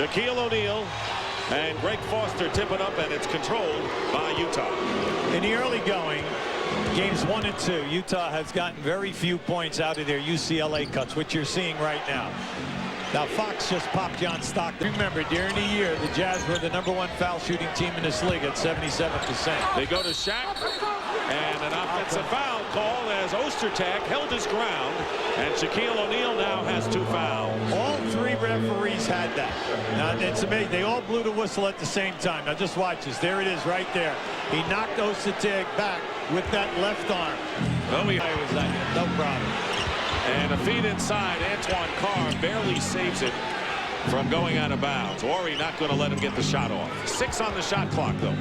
Shaquille O'Neal and Greg Foster tip it up, and it's controlled by Utah. In the early going, games 1 and 2, Utah has gotten very few points out of their UCLA cuts, which you're seeing right now. Now, Fox just popped John Stockton. Remember, during the year, the Jazz were the #1 foul shooting team in this league at 77%. They go to Shaq, and an offensive foul call as Ostertag held his ground, and Shaquille O'Neal now has 2 fouls. All 3 referees had that. Now, it's amazing. They all blew the whistle at the same time. Now, just watch this. There it is right there. He knocked Ostertag back with that left arm. Oh, no problem. And a feed inside. Antoine Carr barely saves it from going out of bounds. Horry not going to let him get the shot off. 6 on the shot clock, though.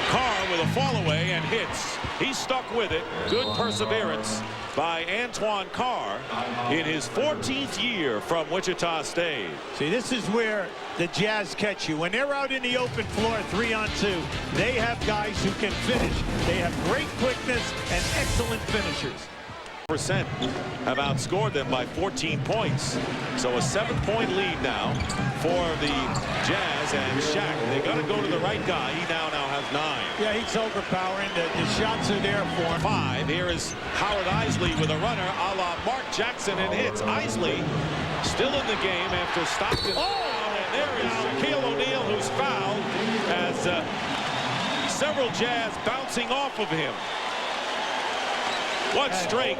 Carr with a fall away and hits. He stuck with it. Good perseverance by Antoine Carr in his 14th year from Wichita State. See, this is where the Jazz catch you. When they're out in the open floor 3-on-2, they have guys who can finish. They have great quickness and excellent finishers. Have outscored them by 14 points. So a 7-point lead now for the Jazz, and Shaq. They got to go to the right guy. He now has 9. Yeah, he's overpowering. The shots are there for him. 5. Here is Howard Eisley with a runner a la Mark Jackson, and hits. Eisley still in the game after Stockton. Oh, and there is Shaquille O'Neal, who's fouled as several Jazz bouncing off of him. What strength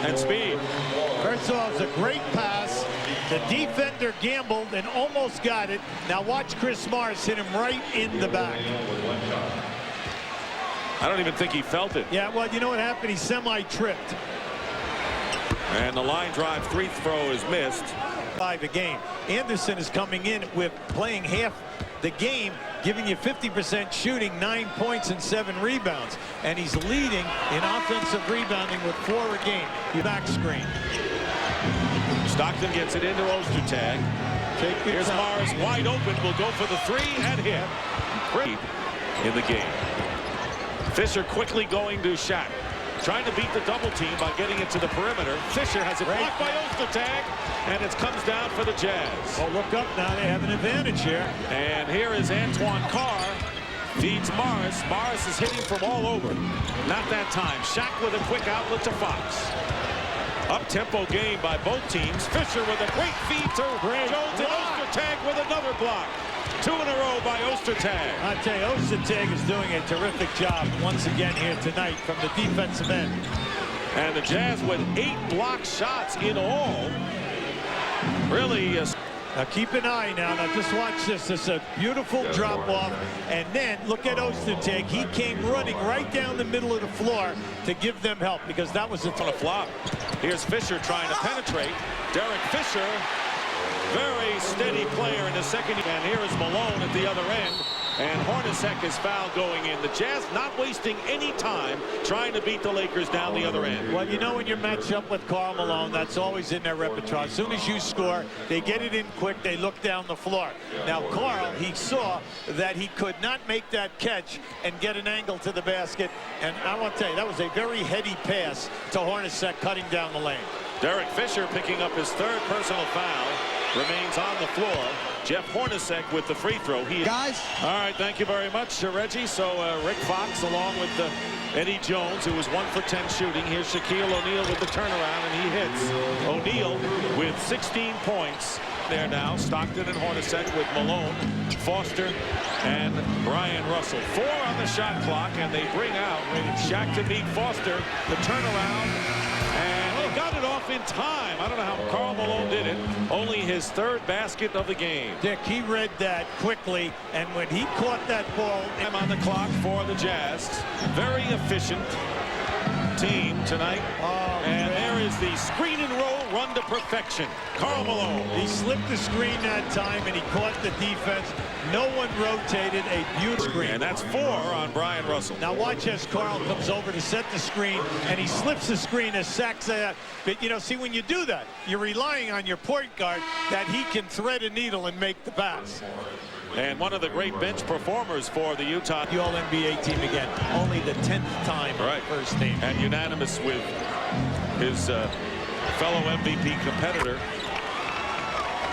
and speed. First of all, it's a great pass. The defender gambled and almost got it. Now watch Chris Morris hit him right in the back. I don't even think he felt it. Yeah, well, you know what happened? He semi-tripped. And the line drive 3 throw is missed. 5 a game. Anderson is coming in with playing half the game, giving you 50% shooting, 9 points and 7 rebounds, and he's leading in offensive rebounding with 4 a game. Back screen. Stockton gets it into Ostertag. Here's Morris wide open. Will go for the 3 and hit. Great in the game. Fisher quickly going to Shaq, trying to beat the double team by getting it to the perimeter. Fisher has it blocked by Ostertag, and it comes down for the Jazz. Oh, look up now. They have an advantage here. And here is Antoine Carr. Feeds Morris. Morris is hitting from all over. Not that time. Shaq with a quick outlet to Fox. Up-tempo game by both teams. Fisher with a great feed to Jones, and Ostertag with another block. 2 in a row by Ostertag. I tell you, Ostertag is doing a terrific job once again here tonight from the defensive end. And the Jazz with 8 blocked shots in all. Really is. Now keep an eye now. Now just watch this. It's a beautiful drop off. And then look at Ostertag. He came running right down the middle of the floor to give them help, because that was a flop. Here's Fisher trying to penetrate. Derek Fisher, very steady player in the second. And here is Malone at the other end. And Hornacek is fouled going in. The Jazz not wasting any time trying to beat the Lakers down the other end. Well, you know, when you're matched up with Karl Malone, that's always in their repertoire. As soon as you score, they get it in quick. They look down the floor. Now, Karl, he saw that he could not make that catch and get an angle to the basket. And I want to tell you, that was a very heady pass to Hornacek cutting down the lane. Derek Fisher picking up his 3rd personal foul. Remains on the floor. Jeff Hornacek with the free throw. Guys. All right, thank you very much, Reggie. So Rick Fox along with Eddie Jones, who was 1 for 10 shooting. Here's Shaquille O'Neal with the turnaround, and he hits. O'Neal with 16 points. There now, Stockton and Hornacek with Malone, Foster, and Brian Russell. 4 on the shot clock, and they bring out Shaq to meet Foster. The turnaround, and they got it off in time. I don't know how Karl Malone did it. Only his 3rd basket of the game. Dick, he read that quickly, and when he caught that ball... I'm on the clock for the Jazz. Very efficient team tonight. And there is the screen and roll run to perfection. Karl Malone. He slipped the screen that time, and he caught the defense. No one rotated. A beautiful screen. And that's 4 on Brian Russell. Now watch as Karl comes over to set the screen, and he slips the screen as sacks that. But, you know, see, when you do that, you're relying on your point guard that he can thread a needle and make the pass. And one of the great bench performers for the Utah. The All-NBA team again. Only the 10th time on the first team. And unanimous with his fellow MVP competitor.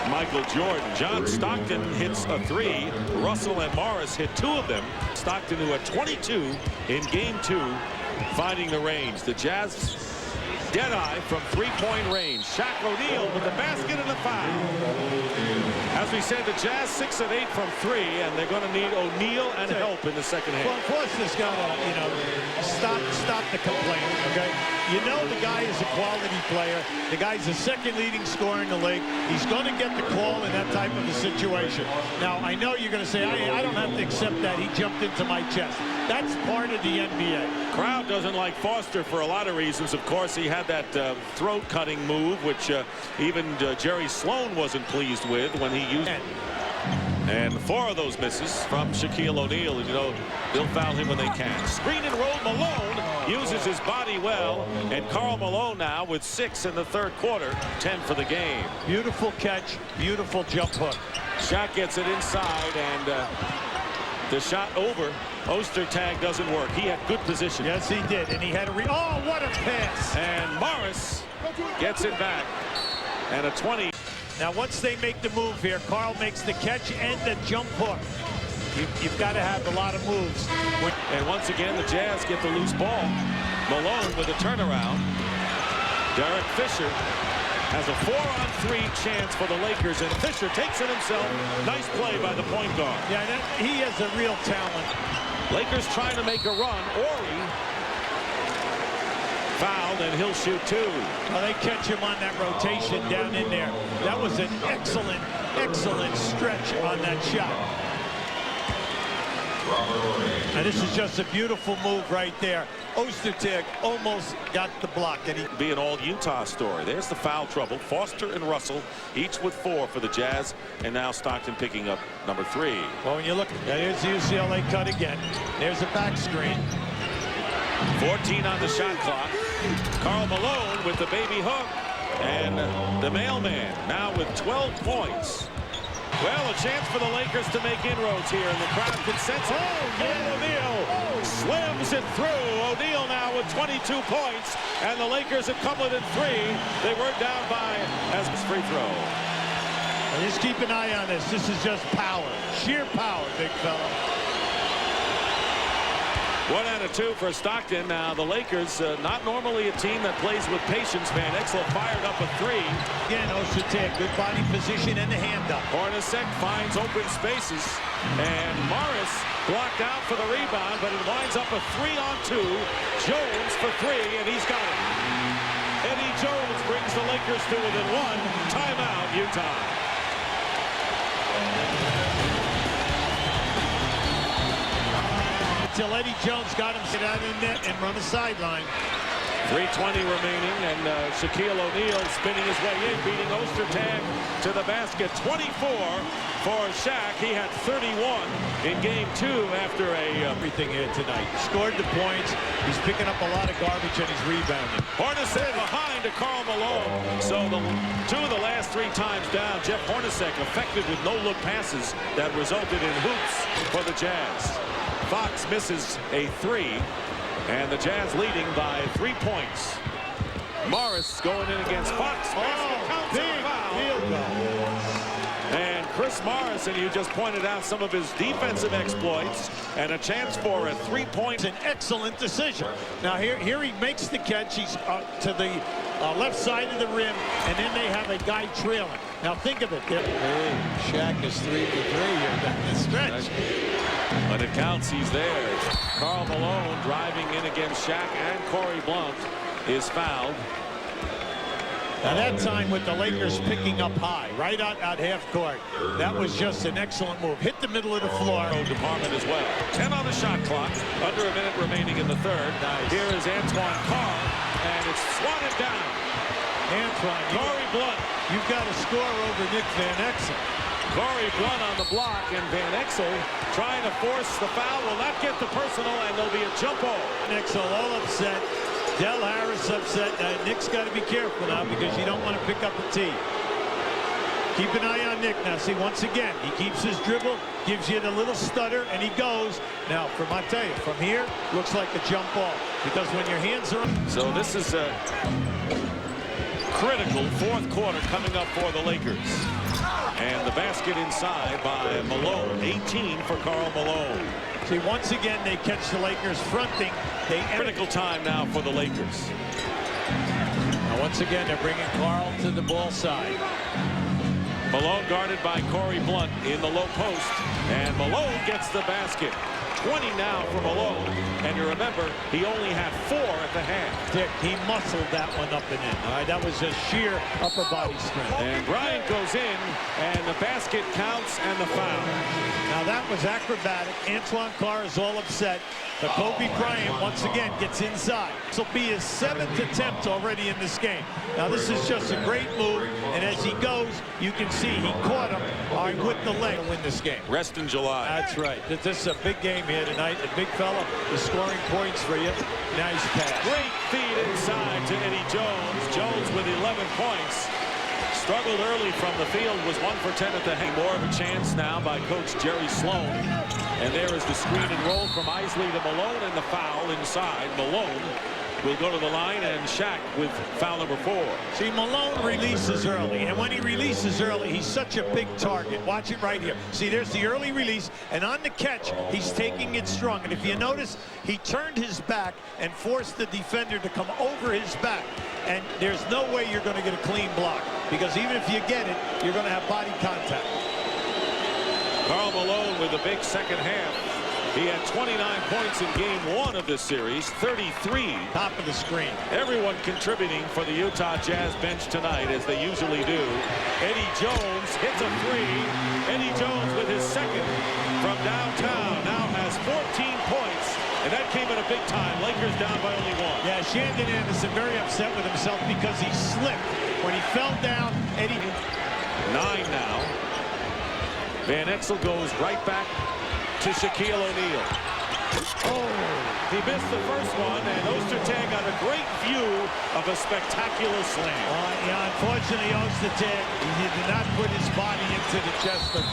Michael Jordan. John Stockton hits a 3. Russell and Morris hit 2 of them. Stockton, who had 22 in game 2, finding the range. The Jazz dead-eye from 3-point range. Shaq O'Neal with the basket and the foul. As we said, the Jazz 6 of 8 from 3, and they're going to need O'Neal and help in the second half. Well, Foster's got to, stop the complaining, okay? You know the guy is a quality player. The guy's the second leading scorer in the league. He's going to get the call in that type of a situation. Now, I know you're going to say, I don't have to accept that. He jumped into my chest. That's part of the NBA. Crowd doesn't like Foster for a lot of reasons. Of course, he had that throat-cutting move, which even Jerry Sloan wasn't pleased with when he used it. And 4 of those misses from Shaquille O'Neal. You know, they'll foul him when they can. Screen and roll. Malone uses his body well. And Karl Malone now with 6 in the third quarter. 10 for the game. Beautiful catch. Beautiful jump hook. Shaq gets it inside, and the shot over. Ostertag doesn't work. He had good position. Yes, he did. And he had a oh, what a pass. And Morris gets it back. And a 20. Now, once they make the move here, Karl makes the catch and the jump hook. You've got to have a lot of moves. And once again, the Jazz get the loose ball. Malone with a turnaround. Derek Fisher has a 4-on-3 chance for the Lakers, and Fisher takes it himself. Nice play by the point guard. Yeah, he has a real talent. Lakers trying to make a run. Ori fouled, and he'll shoot 2. Well, they catch him on that rotation down in there. That was an excellent, excellent stretch on that shot. And this is just a beautiful move right there. Ostertag almost got the block. And he be an all-Utah story. There's the foul trouble. Foster and Russell, each with 4 for the Jazz, and now Stockton picking up number 3. Well, when you look, there's the UCLA cut again. There's a back screen. 14 on the shot clock. Karl Malone with the baby hook, and the mailman now with 12 points. Well, a chance for the Lakers to make inroads here, and the crowd can sense it. O'Neal slams it through. O'Neal now with 22 points, and the Lakers have come within 3. They were down by as free throw. And just keep an eye on this. This is just power, sheer power, big fella. 1 out of 2 for Stockton. Now the Lakers, not normally a team that plays with patience. Van Exel fired up a 3. Again, Ostertag, good body position and the hand up. Hornacek finds open spaces, and Morris blocked out for the rebound, but it winds up a 3-on-2. Jones for 3, and he's got it. Eddie Jones brings the Lakers to within 1. Timeout, Utah. Until Eddie Jones got him sit out in the net and run the sideline. 3:20 remaining, and Shaquille O'Neal spinning his way in, beating Ostertag to the basket. 24 for Shaq. He had 31 in game 2 after everything here tonight. Scored the points. He's picking up a lot of garbage, and he's rebounding. Hornacek behind to Karl Malone. So the 2 of the last 3 times down. Jeff Hornacek effective with no-look passes that resulted in hoops for the Jazz. Fox misses a 3, and the Jazz leading by 3 points. Morris going in against Fox. And Chris Morris, and you just pointed out some of his defensive exploits, and a chance for a 3-point. An excellent decision. Now here he makes the catch. He's to the left side of the rim, and then they have a guy trailing. Now think of it. Shaq is 3 for 3 here down the stretch. When it counts, he's there. Karl Malone driving in against Shaq, and Corey Blount is fouled. Now that time with the Lakers picking up high, right out half court. That was just an excellent move. Hit the middle of the floor. Department as well. 10 on the shot clock. Under a minute remaining in the third. Nice. Here is Antoine Carr, and it's swatted down. Antoine, Corey Blount. You've got to score over Nick Van Exel. Corey Blount on the block, and Van Exel trying to force the foul. Will not get the personal, and there'll be a jump ball. Van Exel all upset. Del Harris upset. Nick's got to be careful now because you don't want to pick up a tee. Keep an eye on Nick. Now, see, once again, he keeps his dribble, gives you the little stutter, and he goes. Now, I tell you, from here, looks like a jump ball because when your hands are up. So this is a critical 4th quarter coming up for the Lakers. And the basket inside by Malone. 18 for Karl Malone. See, once again, they catch the Lakers fronting. Critical time now for the Lakers. Now, once again, they're bringing Karl to the ball side. Malone guarded by Corey Blunt in the low post. And Malone gets the basket. 20 now for Malone. And you remember, he only had 4 at the half. Dick, he muscled that one up and in. All right, that was a sheer upper body strength. And Bryant goes in, and the basket counts and the foul. Now that was acrobatic. Antoine Carr is all upset. But Kobe Bryant once again gets inside. This will be his 7th attempt already in this game. Now this is just a great move, and as he goes, you can see he caught him with the leg to win this game. Rest in July. That's right. This is a big game here tonight. The big fella is scoring points for you. Nice pass. Great feed inside to Eddie Jones. Jones with 11 points. Struggled early from the field, was 1 for 10 at the hang. More of a chance now by Coach Jerry Sloan. And there is the screen and roll from Isley to Malone, and the foul inside. Malone will go to the line, and Shaq with foul number 4. See, Malone releases early, and when he releases early, he's such a big target. Watch it right here. See, there's the early release, and on the catch, he's taking it strong. And if you notice, he turned his back and forced the defender to come over his back. And there's no way you're going to get a clean block, because even if you get it, you're going to have body contact. Karl Malone with a big second half. He had 29 points in game 1 of this series, 33. Top of the screen. Everyone contributing for the Utah Jazz bench tonight, as they usually do. Eddie Jones hits a 3. Eddie Jones with his second from downtown now has 14 points. And that came at a big time. Lakers down by only 1. Yeah, Shandon Anderson very upset with himself because he slipped. When he fell down, Eddie... 9 now. Van Exel goes right back to Shaquille O'Neal. Oh, he missed the first one, and Ostertag got a great view of a spectacular slam. Yeah, unfortunately, Ostertag, he did not put his body into the chest of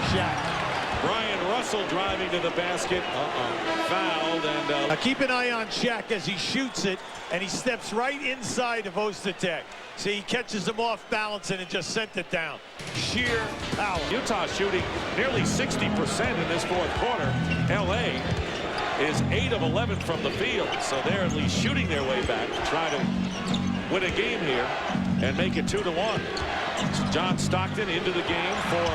Shaq. Brian Russell driving to the basket. Fouled. And now keep an eye on Shaq as he shoots it, and he steps right inside of Ostertag. See, he catches him off balance, and it just sent it down. Sheer power. Utah shooting nearly 60% in this fourth quarter. L.A. is 8 of 11 from the field, so they're at least shooting their way back to try to win a game here and make it 2-1. John Stockton into the game for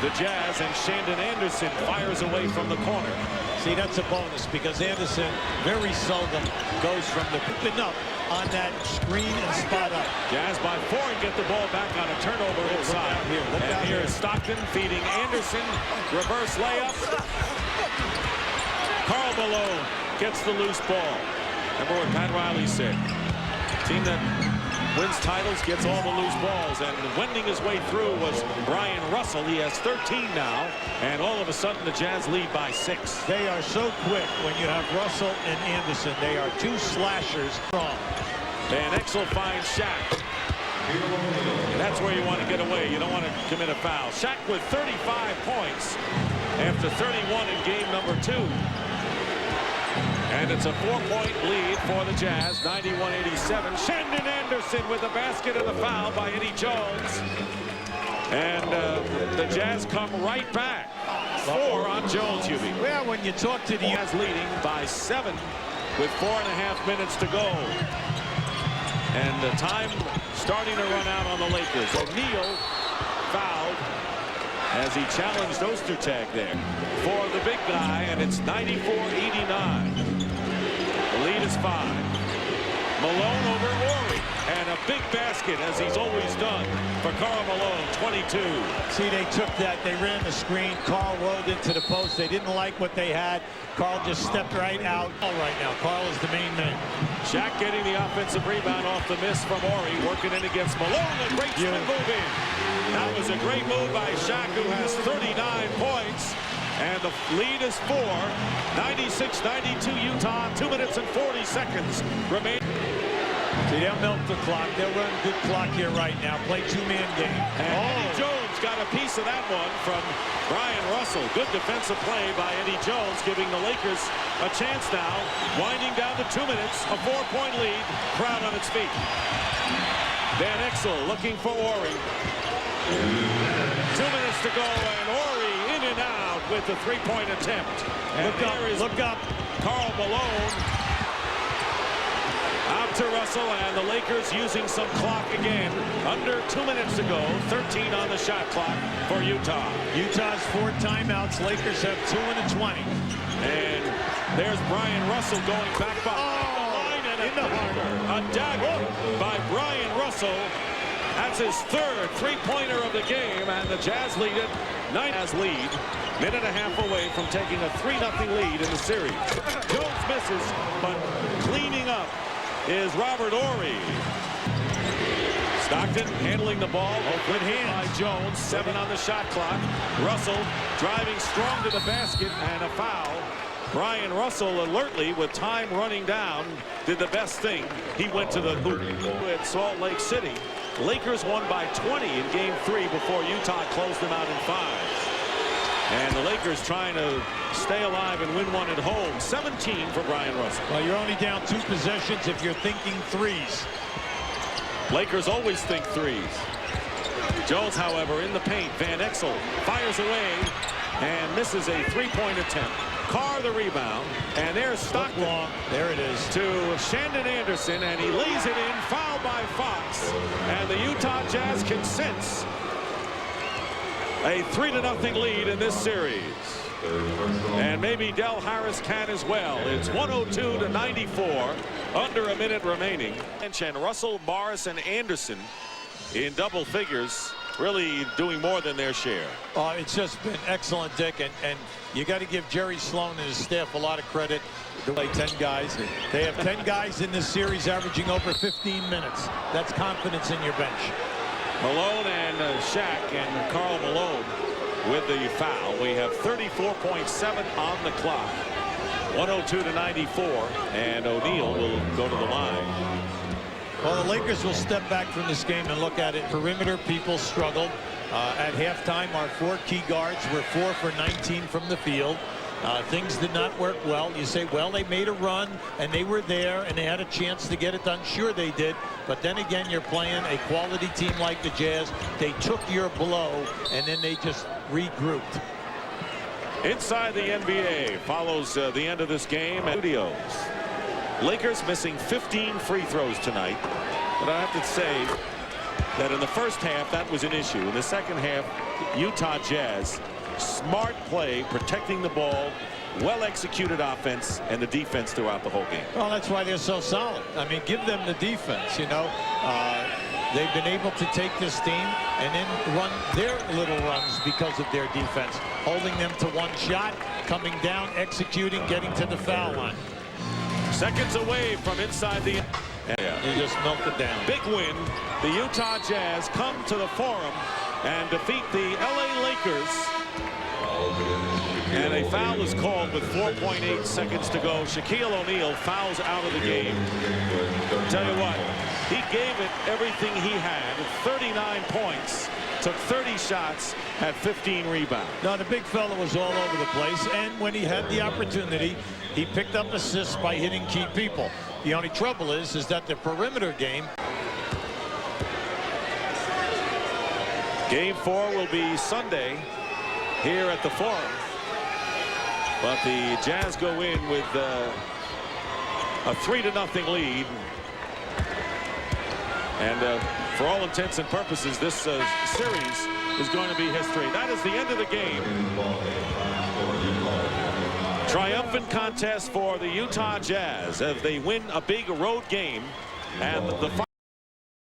the Jazz, and Shandon Anderson fires away from the corner. See, that's a bonus, because Anderson very seldom goes from the picking up on that screen and spot up. Jazz by 4 and get the ball back on a turnover inside. Look out here here. is Stockton feeding Anderson. Reverse layup. Karl Malone gets the loose ball. Remember what Pat Riley said. Team that wins titles gets all the loose balls, and wending his way through was Brian Russell. He has 13 now, and all of a sudden the Jazz lead by 6. They are so quick when you have Russell and Anderson. They are 2 slashers strong. Van Exel finds Shaq. And that's where you want to get away. You don't want to commit a foul. Shaq with 35 points after 31 in game number 2. And it's a 4-point lead for the Jazz, 91-87. Shandon Anderson with the basket and the foul by Eddie Jones. And the Jazz come right back. 4 on Jones, Hubie. Well, when you talk to the Jazz leading by 7 with 4.5 minutes to go. And the time starting to run out on the Lakers. O'Neal fouled as he challenged Ostertag there for the big guy, and it's 94-89. The lead is 5. Malone over Horry, and a big basket, as he's always done, for Karl Malone, 22. See, they took that, they ran the screen. Karl rolled into the post. They didn't like what they had. Karl just stepped right out. All right now, Karl is the main man. Shaq getting the offensive rebound off the miss from Horry, working in against Malone. A great spin move in. That was a great move by Shaq, who has 39 points. And the lead is 4. 96-92 Utah. 2 minutes and 40 seconds remain. See, they'll milk the clock. They'll run a good clock here right now. Play 2-man game. And Eddie Jones got a piece of that one from Brian Russell. Good defensive play by Eddie Jones, giving the Lakers a chance now. Winding down to 2 minutes. A 4-point lead. Crowd on its feet. Van Exel looking for Horry. 2 minutes to go, and Ori in and out with the three-point attempt. And Look up. Karl Malone out to Russell, and the Lakers using some clock again. Under 2 minutes to go, 13 on the shot clock for Utah. Utah's 4 timeouts. Lakers have 2 and a 20. And there's Brian Russell going back behind the line, and a dagger by Brian Russell. That's his third three-pointer of the game, and the Jazz lead it. Jazz lead, minute and a half away from taking a 3-0 lead in the series. Jones misses, but cleaning up is Robert Ori. Stockton handling the ball with hands by Jones. 7 on the shot clock. Russell driving strong to the basket, and a foul. Brian Russell alertly, with time running down, did the best thing. He went to the hoop at Salt Lake City. Lakers won by 20 in Game 3 before Utah closed them out in 5. And the Lakers trying to stay alive and win one at home. 17 for Brian Russell. Well, you're only down 2 possessions if you're thinking threes. Lakers always think threes. Jones, however, in the paint. Van Exel fires away and misses a three-point attempt. Carr the rebound, and there's Stockton. There it is. To Shandon Anderson, and he lays it in. Foul by Fox. And the Utah Jazz can sense a 3-0 lead in this series. And maybe Del Harris can as well. It's 102-94, under a minute remaining. And Russell, Morris, and Anderson in double figures, really doing more than their share. It's just been excellent, Dick, and you got to give Jerry Sloan and his staff a lot of credit. They play 10 guys. They have 10 guys in this series averaging over 15 minutes. That's confidence in your bench. Malone and Shaq, and Karl Malone with the foul. We have 34.7 on the clock. 102-94, and O'Neal will go to the line. Well, the Lakers will step back from this game and look at it. Perimeter people struggled. At halftime, our 4 key guards were 4 for 19 from the field. Things did not work well. You say, well, they made a run, and they were there, and they had a chance to get it done. Sure, they did. But then again, you're playing a quality team like the Jazz. They took your blow, and then they just regrouped. Inside the NBA follows the end of this game at Studios. Lakers missing 15 free throws tonight. But I have to say that in the first half, that was an issue. In the second half, Utah Jazz, smart play, protecting the ball, well-executed offense, and the defense throughout the whole game. Well, that's why they're so solid. I mean, give them the defense, you know. They've been able to take this team and then run their little runs because of their defense, holding them to one shot, coming down, executing, getting to the foul line. Seconds away from inside the... You just melted down. Big win. The Utah Jazz come to the Forum and defeat the LA Lakers. And a foul is called with 4.8 seconds to go. Shaquille O'Neal fouls out of the game. Tell you what, he gave it everything he had. 39 points, took 30 shots, had 15 rebounds. No, the big fella was all over the place, and when he had the opportunity, he picked up assists by hitting key people. The only trouble is that the perimeter game. Game 4 will be Sunday here at the Forum. But the Jazz go in with a 3-0 lead. And for all intents and purposes, this series is going to be history. That is the end of the game. Triumphant contest for the Utah Jazz as they win a big road game. And the